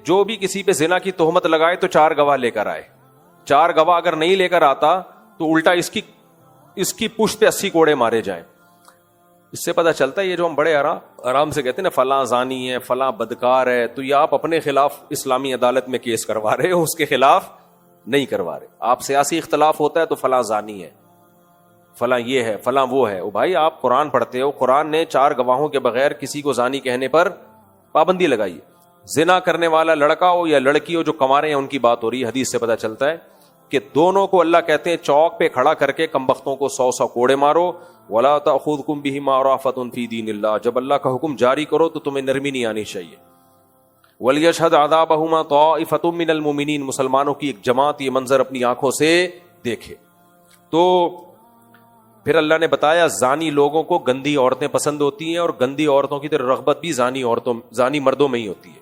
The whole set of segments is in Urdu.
جو بھی کسی پہ زنا کی تہمت لگائے تو 4 گواہ لے کر آئے. 4 گواہ اگر نہیں لے کر آتا تو الٹا اس کی پشت پہ 80 کوڑے مارے جائیں. اس سے پتہ چلتا ہے یہ جو ہم بڑے آرام سے کہتے ہیں نا فلاں زانی ہے, فلاں بدکار ہے, تو یہ آپ اپنے خلاف اسلامی عدالت میں کیس کروا رہے ہو, اس کے خلاف نہیں کروا رہے. آپ سیاسی اختلاف ہوتا ہے تو فلاں زانی ہے, فلاں یہ ہے, فلاں وہ ہے. او بھائی آپ قرآن پڑھتے ہو, قرآن نے 4 گواہوں کے بغیر کسی کو زانی کہنے پر پابندی لگائی ہے. زنا کرنے والا لڑکا ہو یا لڑکی ہو جو کنوارے ہیں ان کی بات ہو رہی ہے. حدیث سے پتہ چلتا ہے کہ دونوں کو اللہ کہتے ہیں چوک پہ کھڑا کر کے کمبختوں کو 100 کوڑے مارو. ولا تأخذکم بہما رأفۃ فی دین اللہ, جب اللہ کا حکم جاری کرو تو تمہیں نرمی نہیں آنی چاہیے. ولیشہد عذابہما طائفۃ من المؤمنین, مسلمانوں کی ایک جماعت یہ منظر اپنی آنکھوں سے دیکھے. تو پھر اللہ نے بتایا زانی لوگوں کو گندی عورتیں پسند ہوتی ہیں, اور گندی عورتوں کی طرف رغبت بھی زانی مردوں میں ہی ہوتی ہے.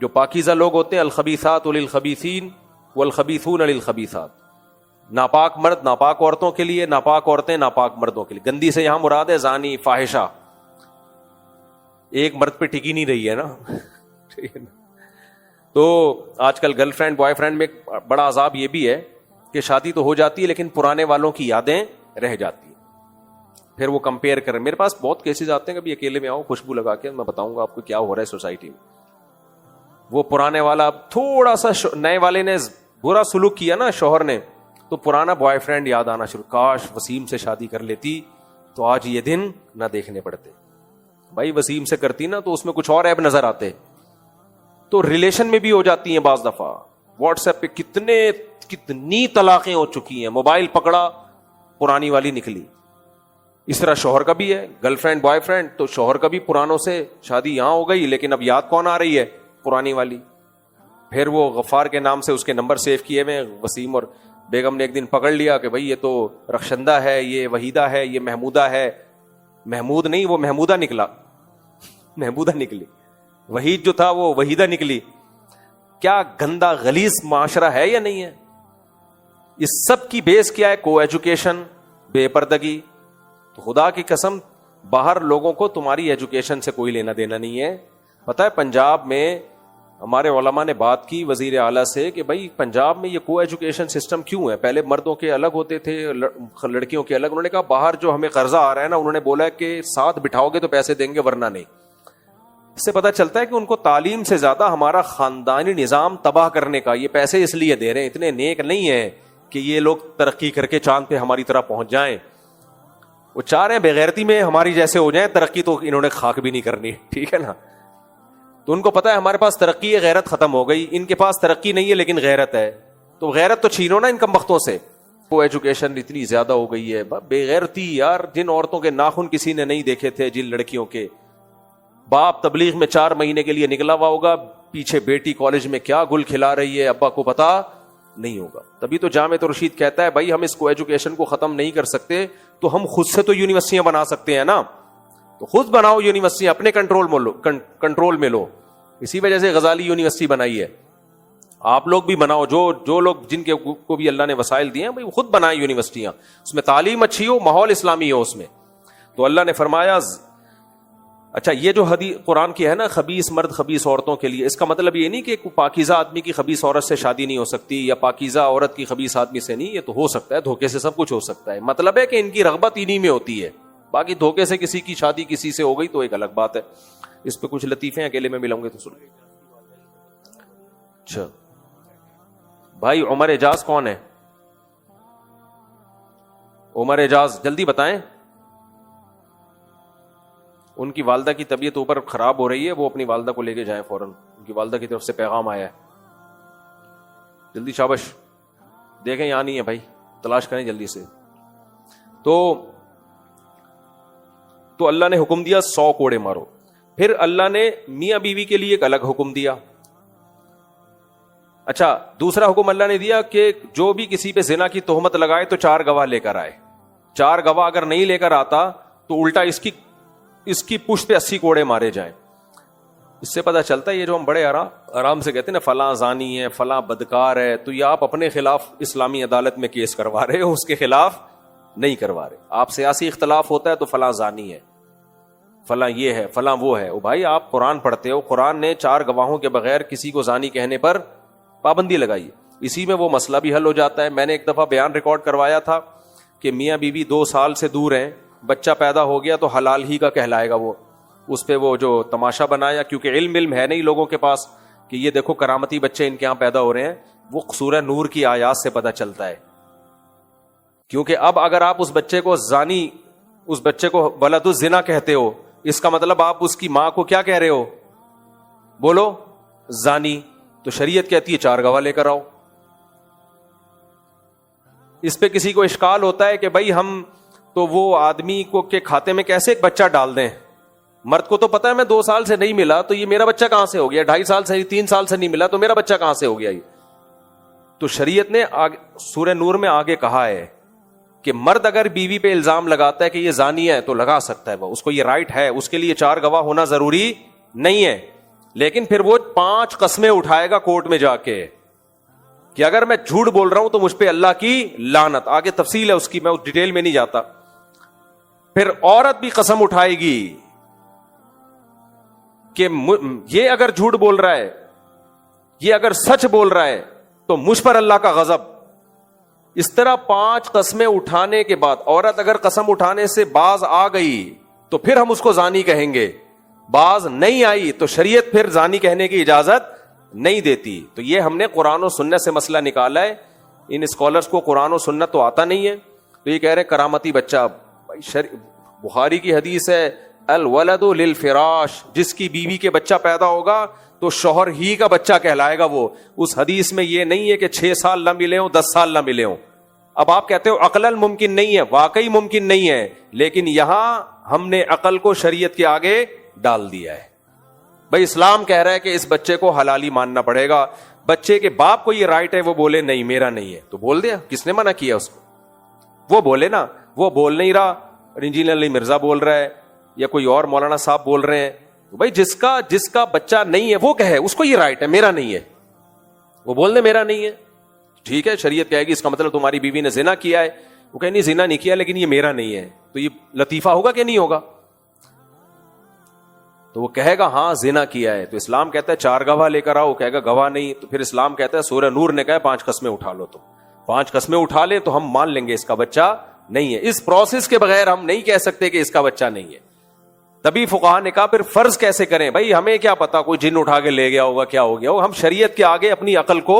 جو پاکیزہ لوگ ہوتے ہیں الخبیثات للخبیثین والخبیثون للخبیثات, ناپاک مرد ناپاک عورتوں کے لیے, ناپاک عورتیں ناپاک مردوں کے لیے. گندی سے یہاں مراد ہے زانی, فاحشہ. ایک مرد پہ ٹکی نہیں رہی ہے نا. تو آج کل گرل فرینڈ بوائے فرینڈ میں بڑا عذاب یہ بھی ہے کہ شادی تو ہو جاتی ہے لیکن پرانے والوں کی یادیں رہ جاتی ہیں. پھر وہ کمپیئر کریں. میرے پاس بہت کیسز آتے ہیں, کبھی اکیلے میں آؤ خوشبو لگا کے میں بتاؤں گا آپ کو کیا ہو رہا ہے سوسائٹی میں. وہ پرانے والا تھوڑا سا نئے والے نے برا سلوک کیا نا شوہر نے, تو پرانا بوائے فرینڈ یاد آنا شروع, کاش وسیم سے شادی کر لیتی تو آج یہ دن نہ دیکھنے پڑتے. بھائی وسیم سے کرتی نا تو اس میں کچھ اور عیب نظر آتے. تو ریلیشن میں بھی ہو جاتی ہیں بعض دفعہ. واٹس ایپ پہ کتنی طلاقیں ہو چکی ہیں, موبائل پکڑا پرانی والی نکلی. اس طرح شوہر کا بھی ہے, گرل فرینڈ بوائے فرینڈ, تو شوہر کا بھی پرانوں سے شادی یہاں ہو گئی لیکن اب یاد کون آ رہی ہے, پرانی والی. پھر وہ غفار کے نام سے اس کے نمبر سیو کیے ہوئے, وسیم اور بیگم نے ایک دن پکڑ لیا کہ بھائی یہ تو رخشندہ ہے, یہ وحیدہ ہے, یہ محمودہ ہے. محمود نہیں, وہ محمودہ نکلا, محمودہ نکلی. وحید جو تھا وہ وحیدہ نکلی. کیا گندا غلیظ معاشرہ ہے یا نہیں ہے؟ اس سب کی بیس کیا ہے؟ کو ایجوکیشن, بے پردگی. تو خدا کی قسم باہر لوگوں کو تمہاری ایجوکیشن سے کوئی لینا دینا نہیں ہے. پتہ ہے پنجاب میں ہمارے علماء نے بات کی وزیر اعلیٰ سے کہ بھائی پنجاب میں یہ کو ایجوکیشن سسٹم کیوں ہے؟ پہلے مردوں کے الگ ہوتے تھے, لڑکیوں کے الگ. انہوں نے کہا باہر جو ہمیں قرضہ آ رہا ہے نا, انہوں نے بولا ہے کہ ساتھ بٹھاؤ گے تو پیسے دیں گے ورنہ نہیں. اس سے پتہ چلتا ہے کہ ان کو تعلیم سے زیادہ ہمارا خاندانی نظام تباہ کرنے کا, یہ پیسے اس لیے دے رہے ہیں, اتنے نیک نہیں ہیں کہ یہ لوگ ترقی کر کے چاند پہ ہماری طرح پہنچ جائیں. وہ چاہ رہے ہیں بغیرتی میں ہماری جیسے ہو جائیں, ترقی تو انہوں نے خاک بھی نہیں کرنی, ٹھیک ہے نا. تو ان کو پتا ہے ہمارے پاس ترقی ہے, غیرت ختم ہو گئی. ان کے پاس ترقی نہیں ہے لیکن غیرت ہے, تو غیرت تو چھینو نا ان کم بختوں سے. وہ ایجوکیشن اتنی زیادہ ہو گئی ہے, بے غیرتی یار. جن عورتوں کے ناخن کسی نے نہیں دیکھے تھے, جن لڑکیوں کے باپ تبلیغ میں 4 مہینے کے لیے نکلا ہوا ہوگا, پیچھے بیٹی کالج میں کیا گل کھلا رہی ہے, ابا کو پتا نہیں ہوگا. تبھی تو جامع رشید کہتا ہے بھائی ہم اس کو ایجوکیشن کو ختم نہیں کر سکتے تو ہم خود سے تو یونیورسٹیاں بنا سکتے ہیں نا. تو خود بناؤ یونیورسٹیاں, اپنے کنٹرول میں لو. اسی وجہ سے غزالی یونیورسٹی بنائی ہے. آپ لوگ بھی بناؤ, جو لوگ جن کے کو بھی اللہ نے وسائل دیے ہیں بھائی خود بنائیں یونیورسٹیاں, اس میں تعلیم اچھی ہو, ماحول اسلامی ہو اس میں. تو اللہ نے فرمایا اچھا یہ جو حدیث قرآن کی ہے نا, خبیث مرد خبیث عورتوں کے لیے, اس کا مطلب یہ نہیں کہ پاکیزہ آدمی کی خبیث عورت سے شادی نہیں ہو سکتی, یا پاکیزہ عورت کی خبیث آدمی سے نہیں. یہ تو ہو سکتا ہے, دھوکے سے سب کچھ ہو سکتا ہے. مطلب ہے کہ ان کی رغبت انہی میں ہوتی ہے. باقی دھوکے سے کسی کی شادی کسی سے ہو گئی تو ایک الگ بات ہے. اس پہ کچھ لطیفے اکیلے میں ملوں گے تو سن. اچھا بھائی عمر اعجاز کون ہے؟ عمر اعجاز جلدی بتائیں. ان کی والدہ کی طبیعت اوپر خراب ہو رہی ہے, وہ اپنی والدہ کو لے کے جائیں فوراً. ان کی والدہ کی طرف سے پیغام آیا ہے, جلدی شابش. دیکھیں یہاں نہیں ہے بھائی, تلاش کریں جلدی سے. تو اللہ نے حکم دیا 100 کوڑے مارو. پھر اللہ نے میاں بیوی کے لیے ایک الگ حکم دیا. اچھا دوسرا حکم اللہ نے دیا کہ جو بھی کسی پہ زنا کی تہمت لگائے تو 4 گواہ لے کر آئے. 4 گواہ اگر نہیں لے کر آتا تو الٹا اس کی پشت پہ 80 کوڑے مارے جائیں. اس سے پتہ چلتا ہے یہ جو ہم بڑے آرام سے کہتے ہیں نا فلاں زانی ہے, فلاں بدکار ہے, تو یہ آپ اپنے خلاف اسلامی عدالت میں کیس کروا رہے ہو, اس کے خلاف نہیں کروا رہے. آپ سیاسی اختلاف ہوتا ہے تو فلاں زانی ہے, فلاں یہ ہے فلاں وہ ہے. بھائی آپ قرآن پڑھتے ہو, قرآن نے 4 گواہوں کے بغیر کسی کو زانی کہنے پر پابندی لگائی ہے. اسی میں وہ مسئلہ بھی حل ہو جاتا ہے. میں نے ایک دفعہ بیان ریکارڈ کروایا تھا کہ میاں بیوی 2 سال سے دور ہیں, بچہ پیدا ہو گیا تو حلال ہی کا کہلائے گا. وہ اس پہ وہ جو تماشا بنایا, کیونکہ علم ہے نہیں لوگوں کے پاس کہ یہ دیکھو کرامتی بچے ان کے یہاں پیدا ہو رہے ہیں, وہ سورہ نور کی آیات سے پتہ چلتا ہے. کیونکہ اب اگر آپ اس بچے کو زانی, اس بچے کو ولد الزنا کہتے ہو, اس کا مطلب آپ اس کی ماں کو کیا کہہ رہے ہو؟ بولو, زانی. تو شریعت کہتی ہے 4 گواہ لے کر آؤ. اس پہ کسی کو اشکال ہوتا ہے کہ بھائی ہم تو وہ آدمی کو کے کھاتے میں کیسے ایک بچہ ڈال دیں؟ مرد کو تو پتا ہے میں 2 سال سے نہیں ملا تو یہ میرا بچہ کہاں سے ہو گیا, 2.5 سال سے 3 سال سے نہیں ملا تو میرا بچہ کہاں سے ہو گیا. یہ تو شریعت نے سورہ نور میں آگے کہا ہے کہ مرد اگر بیوی پہ الزام لگاتا ہے کہ یہ زانی ہے تو لگا سکتا ہے, وہ اس کو یہ رائٹ ہے, اس کے لیے 4 گواہ ہونا ضروری نہیں ہے. لیکن پھر وہ 5 قسمیں اٹھائے گا کورٹ میں جا کے کہ اگر میں جھوٹ بول رہا ہوں تو مجھ پہ اللہ کی لعنت. آگے تفصیل ہے اس کی, میں اس ڈیٹیل میں نہیں جاتا. پھر عورت بھی قسم اٹھائے گی کہ یہ اگر جھوٹ بول رہا ہے, یہ اگر سچ بول رہا ہے تو مجھ پر اللہ کا غضب. اس طرح 5 قسمیں اٹھانے کے بعد عورت اگر قسم اٹھانے سے باز آ گئی تو پھر ہم اس کو زانی کہیں گے, باز نہیں آئی تو شریعت پھر زانی کہنے کی اجازت نہیں دیتی. تو یہ ہم نے قرآن و سنت سے مسئلہ نکالا ہے. ان اسکالرز کو قرآن و سنت تو آتا نہیں ہے, تو یہ کہہ رہے کرامتی بچہ. بخاری کی حدیث ہے الولد للفراش, جس کی بیوی کے بچہ پیدا ہوگا تو شوہر ہی کا بچہ کہلائے گا وہ. اس حدیث میں یہ نہیں ہے کہ 6 سال نہ ملے ہوں 10 سال نہ ملے ہوں. اب آپ کہتے ہو عقلاً ممکن نہیں ہے, واقعی ممکن نہیں ہے, لیکن یہاں ہم نے عقل کو شریعت کے آگے ڈال دیا ہے. بھائی اسلام کہہ رہا ہے کہ اس بچے کو حلالی ماننا پڑے گا. بچے کے باپ کو یہ رائٹ ہے, وہ بولے نہیں میرا نہیں ہے تو بول دیا, کس نے منع کیا اس کو؟ وہ بولے نا. وہ بول نہیں رہا, انجینئر علی مرزا بول رہا ہے یا کوئی اور مولانا صاحب بول رہے ہیں. بھائی جس کا بچہ نہیں ہے وہ کہے, اس کو یہ رائٹ ہے, میرا نہیں ہے. وہ بول دے میرا نہیں ہے, ٹھیک ہے. شریعت کہے گی اس کا مطلب تمہاری بیوی نے زنا کیا ہے. وہ کہے نہیں زنا نہیں کیا لیکن یہ میرا نہیں ہے, تو یہ لطیفہ ہوگا کہ نہیں ہوگا؟ تو وہ کہے گا ہاں زنا کیا ہے. تو اسلام کہتا ہے 4 گواہ لے کر آؤ, وہ کہے گا گواہ نہیں. تو پھر اسلام کہتا ہے سورہ نور نے کہا 5 قسمیں اٹھا لو. تو 5 قسمیں اٹھا لے تو ہم مان لیں گے اس کا بچہ نہیں ہے. اس پروسیس کے بغیر ہم نہیں کہہ سکتے کہ اس کا بچہ نہیں ہے. تبھی فقہا نے کہا پھر فرض کیسے کریں؟ بھائی ہمیں کیا پتا, کوئی جن اٹھا کے لے گیا ہوگا, کیا ہو گیا ہوگا. ہم شریعت کے آگے اپنی عقل کو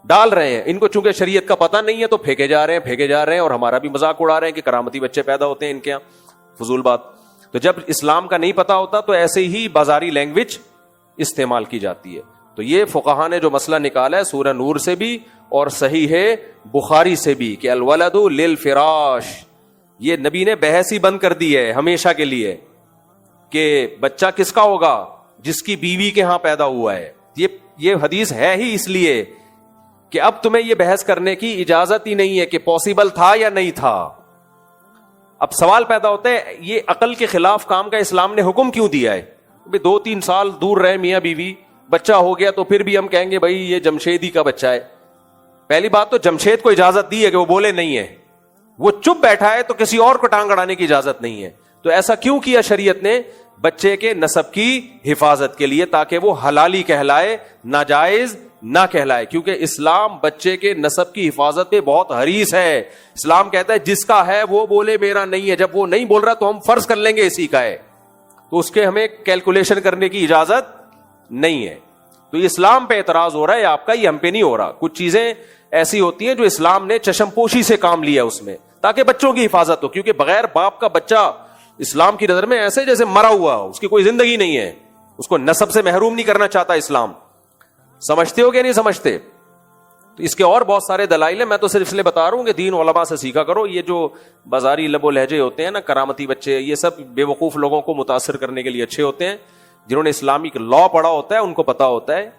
ڈال رہے ہیں. ان کو چونکہ شریعت کا پتہ نہیں ہے تو پھینکے جا رہے ہیں اور ہمارا بھی مذاق اڑا رہے ہیں کہ کرامتی بچے پیدا ہوتے ہیں ان کے یہاں. فضول بات. تو جب اسلام کا نہیں پتا ہوتا تو ایسے ہی بازاری لینگویج استعمال کی جاتی ہے. تو یہ فقہا نے جو مسئلہ نکالا ہے سورہ نور سے بھی اور صحیح ہے بخاری سے بھی کہ الولد للفراش, یہ نبی نے بحث ہی بند کر دی ہے ہمیشہ کے لیے کہ بچہ کس کا ہوگا؟ جس کی بیوی کے ہاں پیدا ہوا ہے. یہ حدیث ہے ہی اس لیے کہ اب تمہیں یہ بحث کرنے کی اجازت ہی نہیں ہے کہ پاسبل تھا یا نہیں تھا. اب سوال پیدا ہوتا ہے یہ عقل کے خلاف کام کا اسلام نے حکم کیوں دیا ہے؟ 2-3 سال دور رہے میاں بیوی, بچہ ہو گیا تو پھر بھی ہم کہیں گے بھائی یہ جمشیدی کا بچہ ہے. پہلی بات تو جمشید کو اجازت دی ہے کہ وہ بولے نہیں ہے, وہ چپ بیٹھا ہے تو کسی اور کو ٹانگ اڑانے کی اجازت نہیں ہے. تو ایسا کیوں کیا شریعت نے؟ بچے کے نسب کی حفاظت کے لیے, تاکہ وہ حلالی کہلائے, ناجائز نہ کہلائے. کیونکہ اسلام بچے کے نسب کی حفاظت پہ بہت حریص ہے. اسلام کہتا ہے جس کا ہے وہ بولے میرا نہیں ہے. جب وہ نہیں بول رہا تو ہم فرض کر لیں گے اسی کا ہے, تو اس کے ہمیں کیلکولیشن کرنے کی اجازت نہیں ہے. تو اسلام پہ اعتراض ہو رہا ہے آپ کا, یہ ہم پہ نہیں ہو رہا. کچھ چیزیں ایسی ہوتی ہیں جو اسلام نے چشم پوشی سے کام لیا اس میں, تاکہ بچوں کی حفاظت ہو. کیونکہ بغیر باپ کا بچہ اسلام کی نظر میں ایسے جیسے مرا ہوا ہو, اس کی کوئی زندگی نہیں ہے. اس کو نسب سے محروم نہیں کرنا چاہتا اسلام. سمجھتے ہو کہ نہیں سمجھتے؟ تو اس کے اور بہت سارے دلائل ہیں, میں تو صرف اس لیے بتا رہا ہوں کہ دین علماء سے سیکھا کرو. یہ جو بازاری لب و لہجے ہوتے ہیں نا, کرامتی بچے, یہ سب بے وقوف لوگوں کو متاثر کرنے کے لیے اچھے ہوتے ہیں. جنہوں نے اسلامک لا پڑھا ہوتا ہے ان کو پتا ہوتا ہے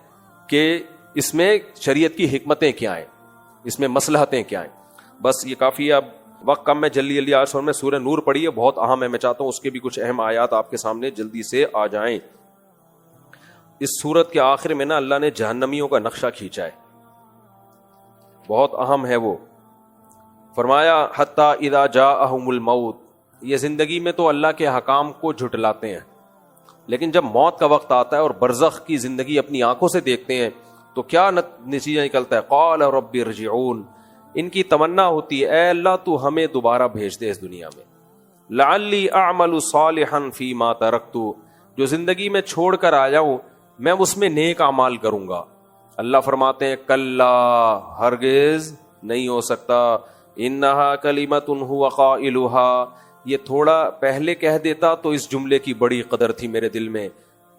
کہ اس میں شریعت کی حکمتیں کیا ہیں, اس میں مصلحتیں کیا ہیں. بس یہ کافی ہے, اب وقت کم ہے, جلدی آج میں سورہ نور پڑھی ہے, بہت اہم ہے. میں چاہتا ہوں اس کے بھی کچھ اہم آیات آپ کے سامنے جلدی سے آ جائیں. اس سورت کے آخر میں نا اللہ نے جہنمیوں کا نقشہ کھینچا ہے, بہت اہم ہے وہ. فرمایا حتی اذا جاءہم الموت, یہ زندگی میں تو اللہ کے حکام کو جھٹلاتے ہیں، لیکن جب موت کا وقت آتا ہے اور برزخ کی زندگی اپنی آنکھوں سے دیکھتے ہیں تو کیا نتیجہ نکلتا ہے؟ قال رب ارجعون، ان کی تمنا ہوتی ہے اے اللہ تو ہمیں دوبارہ بھیج دے اس دنیا میں، لعلی اعمل صالحا فیما ترکت، جو زندگی میں چھوڑ کر آیا ہوں میں اس میں نیک اعمال کروں گا۔ اللہ فرماتے ہیں کلا، ہرگز نہیں ہو سکتا، انہا کلمۃ هو قائلها، یہ تھوڑا پہلے کہہ دیتا تو اس جملے کی بڑی قدر تھی میرے دل میں،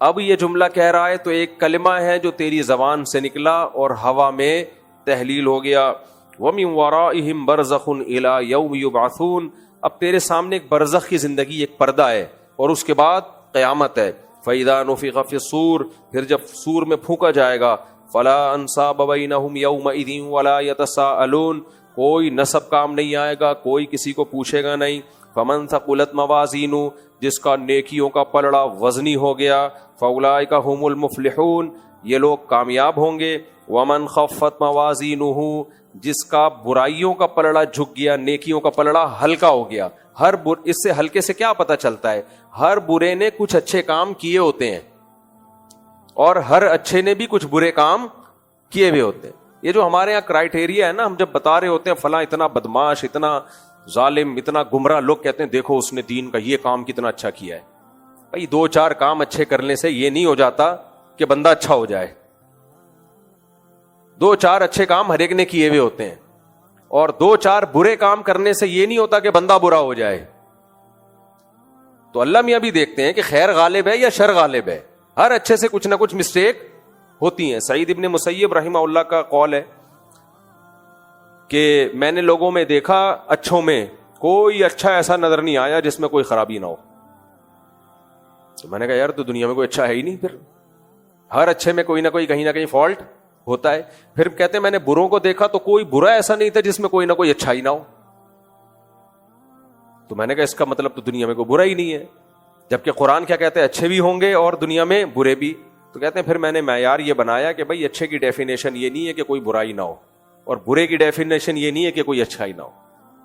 اب یہ جملہ کہہ رہا ہے تو ایک کلمہ ہے جو تیری زبان سے نکلا اور ہوا میں تحلیل ہو گیا۔ وَمِن وَرَائِهِمْ بَرْزَخٌ إِلَى يَوْمِ يُبْعَثُونَ، اب تیرے سامنے ایک برزخ کی زندگی، ایک پردہ ہے، اور اس کے بعد قیامت ہے۔ فَإِذَا نُفِخَ فِي الصُّورِ، پھر جب سور میں پھونکا جائے گا، فَلَا أَنْسَابَ بَيْنَهُمْ يَوْمَئِذٍ وَلَا يَتَسَاءَلُونَ، کوئی نسب کام نہیں آئے گا، کوئی کسی کو پوچھے گا نہیں۔ فَمَنْ ثَقُلَتْ مَوَازِينُهُ، جس کا نیکیوں کا پلڑا وزنی ہو گیا، فَأُولَئِكَ هُمُ الْمُفْلِحُونَ، یہ لوگ کامیاب ہوں گے۔ وَمَنْ خَفَّتْ مَوَازِينُهُ، جس کا برائیوں کا پلڑا جھک گیا، نیکیوں کا پلڑا ہلکا ہو گیا۔ اس سے ہلکے سے کیا پتہ چلتا ہے؟ ہر برے نے کچھ اچھے کام کیے ہوتے ہیں اور ہر اچھے نے بھی کچھ برے کام کیے ہوئے ہوتے ہیں۔ یہ جو ہمارے یہاں کرائٹیریا ہے نا، ہم جب بتا رہے ہوتے ہیں فلاں اتنا بدماش، اتنا ظالم، اتنا گمراہ، لوگ کہتے ہیں دیکھو اس نے دین کا یہ کام کتنا اچھا کیا ہے۔ بھائی 2-4 کام اچھے کرنے سے یہ نہیں ہو جاتا کہ بندہ اچھا ہو جائے۔ 2-4 اچھے کام ہر ایک نے کیے ہوئے ہوتے ہیں، اور 2-4 برے کام کرنے سے یہ نہیں ہوتا کہ بندہ برا ہو جائے۔ تو اللہ میاں بھی دیکھتے ہیں کہ خیر غالب ہے یا شر غالب ہے، ہر اچھے سے کچھ نہ کچھ مسٹیک ہوتی ہیں۔ سعید ابن مسیب رحمہ اللہ کا قول ہے کہ میں نے لوگوں میں دیکھا اچھوں میں کوئی اچھا ایسا نظر نہیں آیا جس میں کوئی خرابی نہ ہو۔ تو میں نے کہا یار تو دنیا میں کوئی اچھا ہے ہی نہیں، پھر ہر اچھے میں کوئی نہ کوئی کہیں نہ کہیں فالٹ ہوتا ہے۔ پھر کہتے ہیں میں نے بروں کو دیکھا تو کوئی برا ایسا نہیں تھا جس میں کوئی نہ کوئی اچھائی نہ ہو۔ تو میں نے کہا اس کا مطلب تو دنیا میں کوئی برا ہی نہیں ہے، جبکہ قرآن کیا کہتے ہیں اچھے بھی ہوں گے اور دنیا میں برے بھی۔ تو کہتے ہیں پھر میں نے معیار یہ بنایا کہ بھائی اچھے کی ڈیفینیشن یہ نہیں ہے کہ کوئی برائی نہ ہو، اور برے کی ڈیفینیشن یہ نہیں ہے کہ کوئی اچھائی نہ ہو۔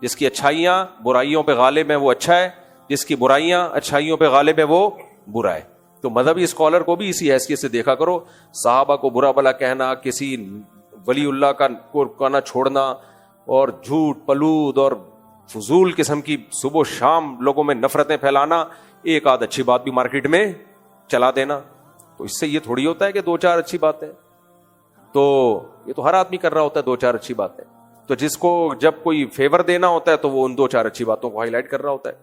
جس کی اچھائیاں برائیوں پہ غالب ہیں وہ اچھا ہے، جس کی برائیاں اچھائیوں پہ غالب ہے وہ برا ہے۔ تو مذہبی اسکالر کو بھی اسی حیثیت سے دیکھا کرو، صحابہ کو برا بلا کہنا، کسی ولی اللہ کا نہ چھوڑنا، اور جھوٹ پلود اور فضول قسم کی صبح و شام لوگوں میں نفرتیں پھیلانا، ایک آدھ اچھی بات بھی مارکیٹ میں چلا دینا، تو اس سے یہ تھوڑی ہوتا ہے کہ 2-4 اچھی باتیں، تو یہ تو ہر آدمی کر رہا ہوتا ہے 2-4 اچھی باتیں۔ تو جس کو جب کوئی فیور دینا ہوتا ہے تو وہ ان 2-4 اچھی باتوں کو ہائی لائٹ کر رہا ہوتا ہے۔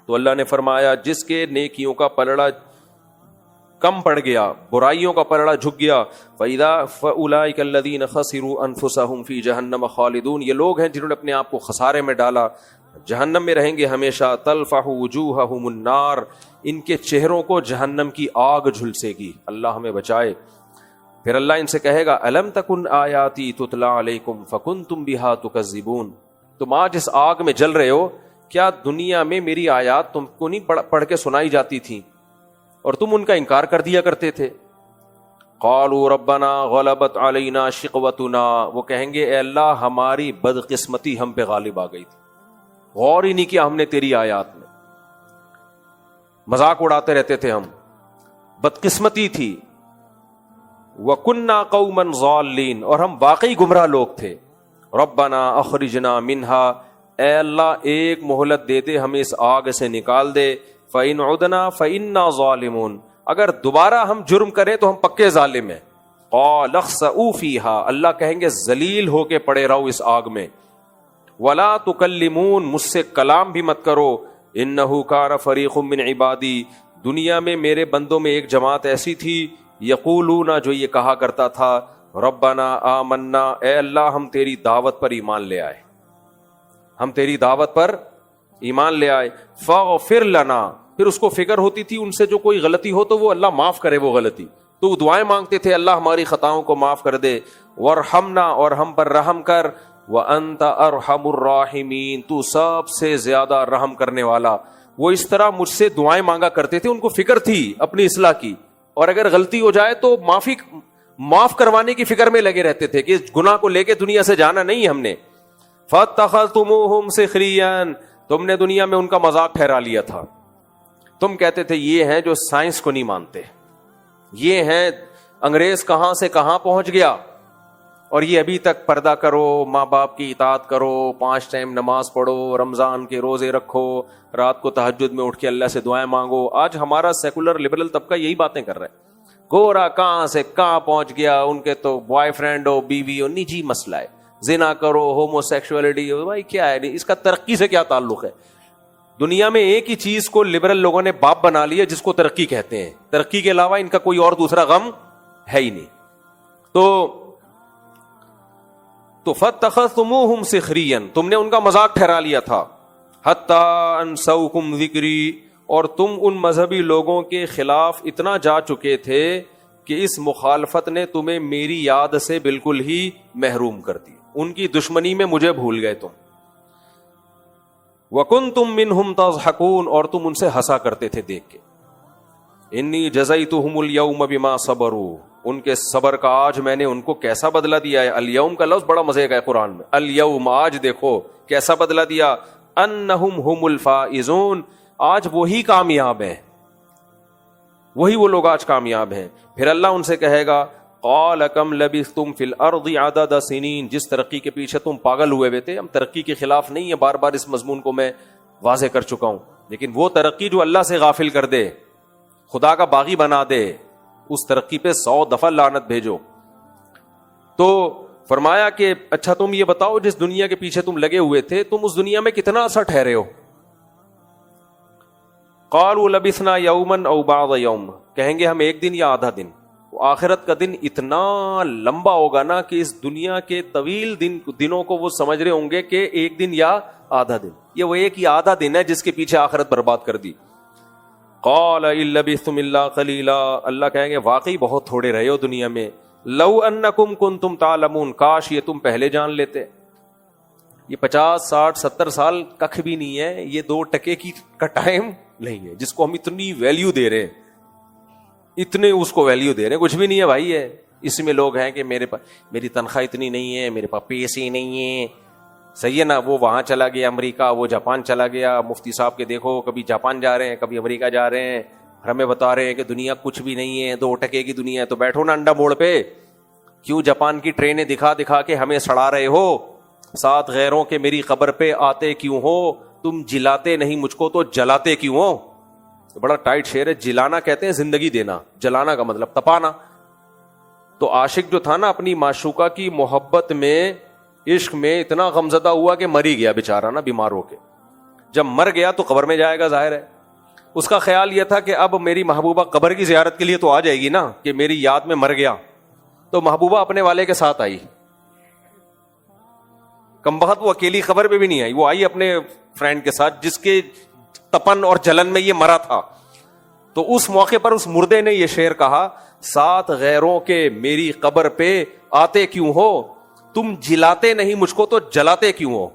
تو اللہ نے فرمایا جس کے نیکیوں کا پلڑا کم پڑ گیا، برائیوں کا پلڑا جھک گیا، فَإِذَا فَأُولَئِكَ الَّذِينَ خَسِرُوا أَنفُسَهُمْ فِي جَهَنَّمَ خَالِدُونَ، یہ لوگ ہیں جنہوں نے اپنے آپ کو خسارے میں ڈالا، جہنم میں رہیں گے ہمیشہ۔ تَلْفَحُ وُجُوهَهُمُ النَّارُ، ان کے چہروں کو جہنم کی آگ جھلسے گی، اللہ ہمیں بچائے۔ پھر اللہ ان سے کہے گا أَلَمْ تَكُنْ آيَاتِي تُتْلَى عَلَيْكُمْ فَكُنْتُمْ بِهَا تُكَذِّبُونَ، تم آج اس آگ میں جل رہے ہو، کیا دنیا میں میری آیات تم کو نہیں پڑھ کے سنائی جاتی تھی اور تم ان کا انکار کر دیا کرتے تھے؟ قالوا ربنا غلبت علینا شقوتنا، وہ کہیں گے اے اللہ ہماری بدقسمتی ہم پہ غالب آ گئی تھی، غور ہی نہیں کیا ہم نے تیری آیات میں، مذاق اڑاتے رہتے تھے ہم، بدقسمتی تھی۔ وَكُنَّا قَوْمًا ضَالِّينَ، اور ہم واقعی گمراہ لوگ تھے۔ ربنا اخرجنا منہا، اے اللہ ایک مہلت دے دے، ہمیں اس آگ سے نکال دے۔ فَإِنْ عُدْنَا فَإِنَّا ظَالِمُونَ، اگر دوبارہ ہم جرم کریں تو ہم پکے ظالم ہیں۔ قَالَ اخْسَئُوا فِيهَا، اللہ کہیں گے ذلیل ہو کے پڑے رہو اس آگ میں۔ وَلَا تُكَلِّمُونَ، مجھ سے کلام بھی مت کرو۔ إِنَّهُ كَانَ فَرِيقٌ مِّنْ عِبَادِي، دنیا میں میرے بندوں میں ایک جماعت ایسی تھی، یقولون، جو یہ کہا کرتا تھا، ربنا آمنا، اے اللہ ہم تیری دعوت پر ایمان لے آئے، ہم تیری دعوت پر ایمان لے آئے۔ فاغفر لنا، پھر اس کو فکر ہوتی تھی ان سے جو کوئی غلطی ہو تو وہ اللہ معاف کرے وہ غلطی، تو وہ دعائیں مانگتے تھے اللہ ہماری خطاؤں کو معاف کر دے۔ وارحمنا، اور ہم پر رحم کر۔ وانت ارحم الراحمین، تو سب سے زیادہ رحم کرنے والا۔ وہ اس طرح مجھ سے دعائیں مانگا کرتے تھے، ان کو فکر تھی اپنی اصلاح کی، اور اگر غلطی ہو جائے تو معاف کروانے کی فکر میں لگے رہتے تھے کہ گناہ کو لے کے دنیا سے جانا نہیں ہم نے۔ فاتخذتموہم سخریا، تم نے دنیا میں ان کا مذاق ٹھہرا لیا تھا. تم کہتے تھے یہ ہیں جو سائنس کو نہیں مانتے, یہ ہیں انگریز کہاں سے کہاں پہنچ گیا, اور یہ ابھی تک پردہ کرو, ماں باپ کی اطاعت کرو, 5 ٹائم نماز پڑھو, رمضان کے روزے رکھو, رات کو تہجد میں اٹھ کے اللہ سے دعائیں مانگو. آج ہمارا سیکولر لبرل طبقہ یہی باتیں کر رہا ہے. گورا کہاں سے کہاں پہنچ گیا, ان کے تو بوائے فرینڈ ہو, بیوی ہو, نجی مسئلہ ہے, زنا کرو, ہومو سیکشولیٹی ہو. بھائی کیا ہے, اس کا ترقی سے کیا تعلق ہے؟ دنیا میں ایک ہی چیز کو لبرل لوگوں نے باپ بنا لیا جس کو ترقی کہتے ہیں. ترقی کے علاوہ ان کا کوئی اور دوسرا غم ہے ہی نہیں. تو فاتخذتموہم سخریا, تم نے ان کا مذاق ٹھہرا لیا تھا. حتی انسوکم ذکری, اور تم ان مذہبی لوگوں کے خلاف اتنا جا چکے تھے کہ اس مخالفت نے تمہیں میری یاد سے بالکل ہی محروم کر دی. ان کی دشمنی میں مجھے بھول گئے تم. وَكُنْتُم مِّنْهُمْ تَضْحَكُونَ, اور تم ان سے ہنسا کرتے تھے دیکھ کے. انی جزیتہم اليوم بما صبروا, ان کے صبر کا آج میں نے ان کو کیسا بدلہ دیا ہے. الیوم کا لفظ بڑا مزے کا ہے قرآن میں. الیوم, آج دیکھو کیسا بدلہ دیا. انہم ہم الفائزون, آج وہی کامیاب ہیں, وہی وہ لوگ آج کامیاب ہیں. پھر اللہ ان سے کہے گا قال کم لبثتم فی الارض عدد سنین, جس ترقی کے پیچھے تم پاگل ہوئے تھے. ہم ترقی کے خلاف نہیں ہیں, بار بار اس مضمون کو میں واضح کر چکا ہوں, لیکن وہ ترقی جو اللہ سے غافل کر دے, خدا کا باغی بنا دے, اس ترقی پہ 100 دفعہ لعنت بھیجو. تو فرمایا کہ اچھا تم یہ بتاؤ, جس دنیا کے پیچھے تم لگے ہوئے تھے, تم اس دنیا میں کتنا عرصہ ٹھہرے ہو. قالوا لبثنا یوما او بعض یوم, کہیں گے ہم ایک دن یا آدھا دن. آخرت کا دن اتنا لمبا ہوگا نا کہ اس دنیا کے طویل دنوں کو وہ سمجھ رہے ہوں گے کہ ایک دن یا آدھا دن. یہ وہ ایک یا آدھا دن ہے جس کے پیچھے آخرت برباد کر دی. قال ان لبثتم الا قلیلا, اللہ کہیں گے واقعی بہت تھوڑے رہے ہو دنیا میں. لو انکم کنتم تعلمون, کاش یہ تم پہلے جان لیتے. یہ 50 60 70 سال ککھ بھی نہیں ہے, یہ 2 ٹکے کا ٹائم نہیں ہے جس کو ہم اتنی ویلیو دے رہے ہیں, اتنے اس کو ویلیو دے رہے ہیں. کچھ بھی نہیں ہے بھائی. ہے اس میں لوگ ہیں کہ میرے پاس میری تنخواہ اتنی نہیں ہے, میرے پاس پیسے نہیں ہیں, صحیح ہے نا. وہ وہاں چلا گیا امریکہ, وہ جاپان چلا گیا. مفتی صاحب کے دیکھو کبھی جاپان جا رہے ہیں, کبھی امریکہ جا رہے ہیں, ہمیں بتا رہے ہیں کہ دنیا کچھ بھی نہیں ہے, 2 ٹکے کی دنیا ہے. تو بیٹھو نا انڈا موڑ پہ, کیوں جاپان کی ٹرینیں دکھا دکھا کے ہمیں سڑا رہے ہو. ساتھ غیروں کے میری قبر پہ آتے کیوں ہو, تم جلاتے نہیں مجھ کو تو جلاتے کیوں ہو. بڑا ٹائٹ شعر ہے. جلانا کہتے ہیں زندگی دینا, جلانا کا مطلب تپانا. تو عاشق جو تھا نا اپنی معشوقہ کی محبت میں, عشق میں اتنا غمزدہ ہوا کہ مر ہی گیا بیچارہ نا, بیمار ہو کے. جب مر گیا تو قبر میں جائے گا, ظاہر ہے. اس کا خیال یہ تھا کہ اب میری محبوبہ قبر کی زیارت کے لیے تو آ جائے گی نا, کہ میری یاد میں مر گیا. تو محبوبہ اپنے والے کے ساتھ آئی. کمبخت وہ اکیلی قبر پہ بھی نہیں آئی, وہ آئی اپنے فرینڈ کے ساتھ جس کے تپن اور جلن میں یہ مرا تھا. تو اس موقع پر اس مردے نے یہ شعر کہا, ساتھ غیروں کے میری قبر پہ آتے کیوں ہو, تم جلاتے نہیں مجھ کو تو جلاتے کیوں ہو.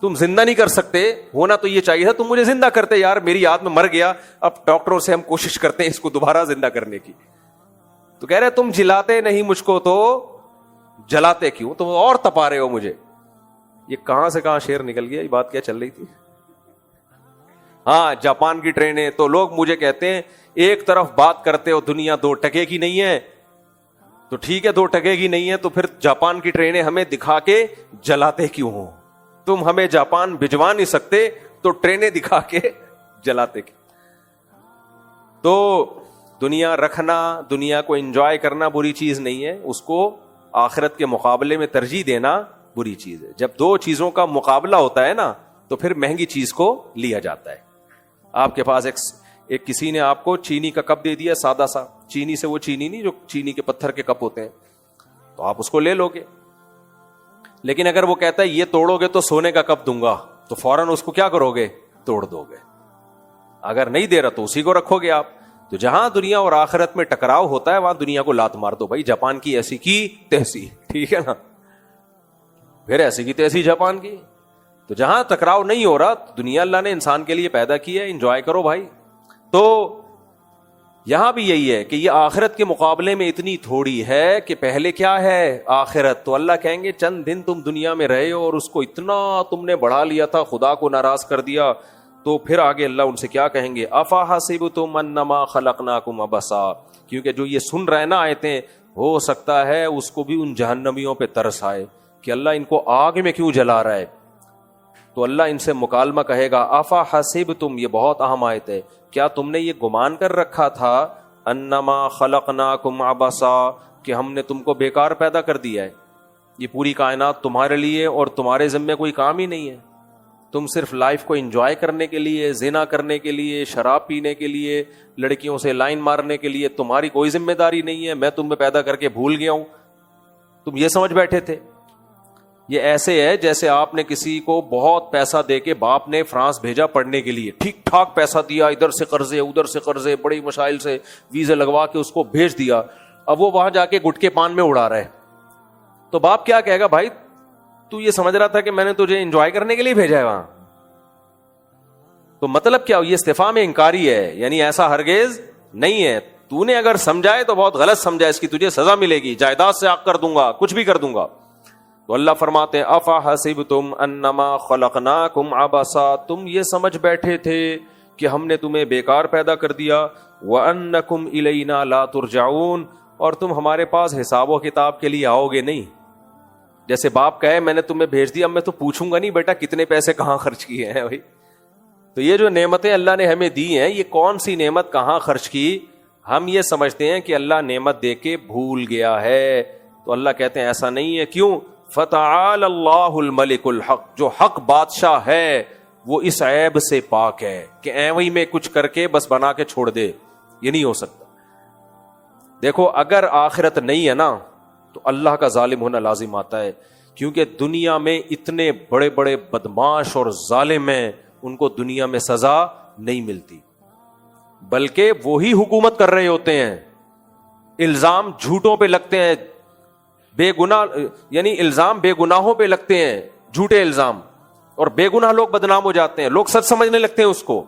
تم زندہ نہیں کر سکتے, ہونا تو یہ چاہیے تھا تم مجھے زندہ کرتے. یار میری یاد میں مر گیا, اب ڈاکٹروں سے ہم کوشش کرتے ہیں اس کو دوبارہ زندہ کرنے کی. تو کہہ رہے تم جلاتے نہیں مجھ کو تو جلاتے کیوں, تم اور تپا رہے ہو مجھے. یہ کہاں سے کہاں شعر نکل گیا, یہ بات کیا چل رہی تھی. ہاں جاپان کی ٹرینیں, تو لوگ مجھے کہتے ہیں ایک طرف بات کرتے ہو دنیا 2 ٹکے کی نہیں ہے, تو ٹھیک ہے 2 ٹکے کی نہیں ہے, تو پھر جاپان کی ٹرینیں ہمیں دکھا کے جلاتے کیوں ہو. تم ہمیں جاپان بھجوا نہیں سکتے تو ٹرینیں دکھا کے جلاتے کیوں. تو دنیا رکھنا, دنیا کو انجوائے کرنا بری چیز نہیں ہے, اس کو آخرت کے مقابلے میں ترجیح دینا بری چیز ہے. جب 2 چیزوں کا مقابلہ ہوتا ہے نا تو پھر مہنگی چیز کو لیا جاتا ہے. آپ کے پاس ایک کسی نے آپ کو چینی کا کپ دے دیا, سادہ سا چینی سے, وہ چینی نہیں جو چینی کے پتھر کے کپ ہوتے ہیں, تو آپ اس کو لے لو گے. لیکن اگر وہ کہتا ہے یہ توڑو گے تو سونے کا کپ دوں گا, تو فوراً اس کو کیا کرو گے, توڑ دو گے. اگر نہیں دے رہا تو اسی کو رکھو گے آپ. تو جہاں دنیا اور آخرت میں ٹکراؤ ہوتا ہے وہاں دنیا کو لات مار دو. بھائی جاپان کی ایسی کی تیسی, ٹھیک ہے نا, پھر ایسی کی تیسی جاپان کی. تو جہاں ٹکراؤ نہیں ہو رہا, دنیا اللہ نے انسان کے لیے پیدا کی ہے, انجوائے کرو بھائی. تو یہاں بھی یہی ہے کہ یہ آخرت کے مقابلے میں اتنی تھوڑی ہے کہ پہلے کیا ہے آخرت. تو اللہ کہیں گے چند دن تم دنیا میں رہے ہو اور اس کو اتنا تم نے بڑھا لیا تھا, خدا کو ناراض کر دیا. تو پھر آگے اللہ ان سے کیا کہیں گے, افا حسبتم انما خلقناکم عبثا, کیونکہ جو یہ سن رہے نا آیتیں, ہو سکتا ہے اس کو بھی ان جہنمیوں پہ ترس آئے کہ اللہ ان کو آگ میں کیوں جلا رہا ہے. تو اللہ ان سے مکالمہ کہے گا, افا حسبتم, یہ بہت اہم آیت ہے, کیا تم نے یہ گمان کر رکھا تھا انما خلقناکم عبثا, کہ ہم نے تم کو بیکار پیدا کر دیا ہے, یہ پوری کائنات تمہارے لیے اور تمہارے ذمے کوئی کام ہی نہیں ہے, تم صرف لائف کو انجوائے کرنے کے لیے, زنا کرنے کے لیے, شراب پینے کے لیے, لڑکیوں سے لائن مارنے کے لیے, تمہاری کوئی ذمہ داری نہیں ہے, میں تمہیں پیدا کر کے بھول گیا ہوں, تم یہ سمجھ بیٹھے تھے. یہ ایسے ہے جیسے آپ نے کسی کو بہت پیسہ دے کے, باپ نے فرانس بھیجا پڑھنے کے لیے, ٹھیک ٹھاک پیسہ دیا, ادھر سے قرضے ادھر سے قرضے, بڑی مشائل سے ویزے لگوا کے اس کو بھیج دیا, اب وہ وہاں جا کے گٹکے پان میں اڑا رہا ہے. تو باپ کیا کہے گا, بھائی تو یہ سمجھ رہا تھا کہ میں نے تجھے انجوائے کرنے کے لیے بھیجا ہے وہاں. تو مطلب کیا, یہ استفہام انکاری ہے, یعنی ایسا ہرگز نہیں ہے. تو نے اگر سمجھائے تو بہت غلط سمجھا, اس کی تجھے سزا ملے گی, جائیداد سے آگ کر دوں گا, کچھ بھی کر دوں گا. تو اللہ فرماتے ہیں افا حسبتم انما خلقناکم عبثا, تم یہ سمجھ بیٹھے تھے کہ ہم نے تمہیں بیکار پیدا کر دیا, وانکم الینا لا ترجعون, اور تم ہمارے پاس حساب و کتاب کے لیے آؤ گے نہیں. جیسے باپ کہے میں نے تمہیں بھیج دیا, میں تو پوچھوں گا نہیں بیٹا کتنے پیسے کہاں خرچ کیے ہیں بھائی. تو یہ جو نعمتیں اللہ نے ہمیں دی ہیں, یہ کون سی نعمت کہاں خرچ کی, ہم یہ سمجھتے ہیں کہ اللہ نعمت دے کے بھول گیا ہے. تو اللہ کہتے ہیں ایسا نہیں ہے. کیوں, فتعال اللہ الملک الحق, جو حق بادشاہ ہے وہ اس عیب سے پاک ہے کہ ایویں میں کچھ کر کے بس بنا کے چھوڑ دے, یہ نہیں ہو سکتا. دیکھو اگر آخرت نہیں ہے نا تو اللہ کا ظالم ہونا لازم آتا ہے, کیونکہ دنیا میں اتنے بڑے بڑے بدماش اور ظالم ہیں, ان کو دنیا میں سزا نہیں ملتی, بلکہ وہی حکومت کر رہے ہوتے ہیں, الزام جھوٹوں پہ لگتے ہیں, بے گناہ یعنی الزام بے گناہوں پہ لگتے ہیں, جھوٹے الزام, اور بے گناہ لوگ بدنام ہو جاتے ہیں, لوگ سچ سمجھنے لگتے ہیں اس کو.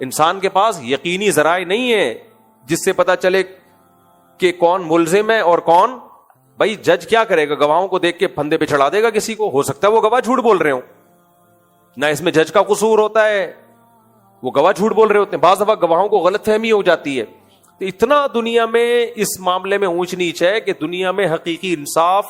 انسان کے پاس یقینی ذرائع نہیں ہے جس سے پتا چلے کہ کون ملزم ہے اور کون. بھائی جج کیا کرے گا, گواہوں کو دیکھ کے پھندے پہ چڑھا دے گا کسی کو, ہو سکتا ہے وہ گواہ جھوٹ بول رہے ہوں, نہ اس میں جج کا قصور ہوتا ہے, وہ گواہ جھوٹ بول رہے ہوتے ہیں. بعض دفعہ گواہوں کو غلط فہمی ہو جاتی ہے. تو اتنا دنیا میں اس معاملے میں اونچ نیچ ہے کہ دنیا میں حقیقی انصاف